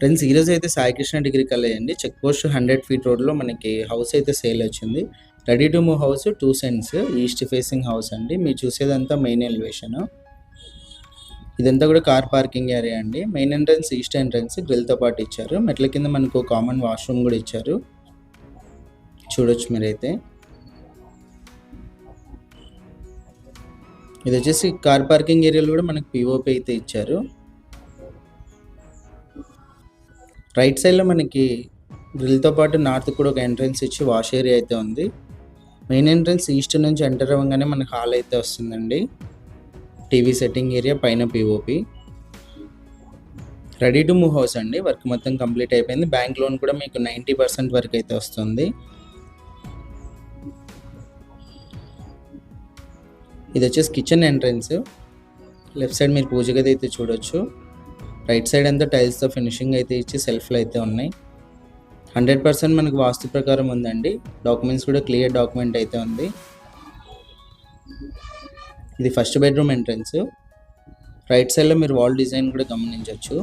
Friends ఈరోజు అయితే Sai Krishna degree college అండి, చెక్ పోస్ట్ 100 ఫీట్ రోడ్లో మనకి హౌస్ అయితే సేల్ వచ్చింది. Ready to move house 2 cents east facing house అండి. మీరు చూసేదంతా మెయిన్ ఎలివేషన్. ఇదంతా కూడా కార్ పార్కింగ్ ఏరియా అండి. మెయిన్ ఎంట్రన్స్ ఈస్ట్ ఎంట్రన్స్ గ్రిల్తో పాటు ఇచ్చారు. మెట్ల కింద మనకు కామన్ వాష్రూమ్ కూడా ఇచ్చారు, చూడొచ్చు మీరైతే. ఇది వచ్చేసి కార్ పార్కింగ్ ఏరియాలో కూడా మనకు పిఓపి అయితే ఇచ్చారు. రైట్ సైడ్లో మనకి గ్రిల్తో పాటు నార్త్ కూడా ఒక ఎంట్రన్స్ ఇచ్చి వాష్ ఏరియా అయితే ఉంది. మెయిన్ ఎంట్రన్స్ ఈస్ట్ నుంచి ఎంటర్ అవ్వగానే మనకి హాల్ అయితే వస్తుందండి. టీవీ సెట్టింగ్ ఏరియా, పైన POP. Ready to move house అండి, వర్క్ మొత్తం కంప్లీట్ అయిపోయింది. బ్యాంక్ లోన్ కూడా మీకు 90% వరకు అయితే వస్తుంది. ఇది వచ్చేసి కిచెన్ ఎంట్రన్స్. లెఫ్ట్ సైడ్ మీరు పూజ గది అయితే చూడొచ్చు. రైట్ సైడ్ అంతా టైల్స్తో ఫినిషింగ్ అయితే ఇచ్చి సెల్ఫ్లు అయితే ఉన్నాయి. 100% మనకు వాస్తు ప్రకారం ఉందండి. డాక్యుమెంట్స్ కూడా క్లియర్ డాక్యుమెంట్ అయితే ఉంది. ఇది ఫస్ట్ బెడ్రూమ్ ఎంట్రన్స్. రైట్ సైడ్లో మీరు వాల్ డిజైన్ కూడా గమనించవచ్చు.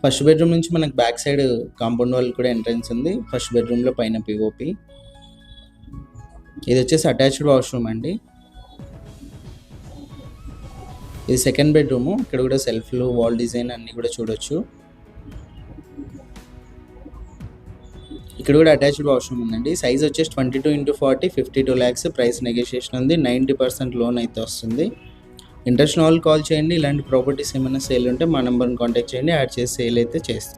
ఫస్ట్ బెడ్రూమ్ నుంచి మనకు బ్యాక్ సైడ్ కాంపౌండ్ వాల్ కూడా ఎంట్రన్స్ ఉంది. ఫస్ట్ బెడ్రూమ్లో పైన పిఓపి. ఇది వచ్చేసి అటాచ్డ్ వాష్రూమ్ అండి. ఇది సెకండ్ బెడ్రూము. ఇక్కడ కూడా సెల్ఫ్లు, వాల్ డిజైన్ అన్నీ కూడా చూడొచ్చు. ఇక్కడ కూడా అటాచ్డ్ వాష్రూమ్ ఉందండి. సైజ్ వచ్చేసి 22x40 52 lakhs. ప్రైస్ నెగోషియేషన్ ఉంది. 90% లోన్ అయితే వస్తుంది. ఇంట్రెస్ట్ వాళ్ళు కాల్ చేయండి. ఇలాంటి ప్రాపర్టీస్ ఏమైనా సేల్ ఉంటే మా నెంబర్ని కాంటాక్ట్ చేయండి, యాడ్ చేసి సేల్ అయితే చేస్తాం.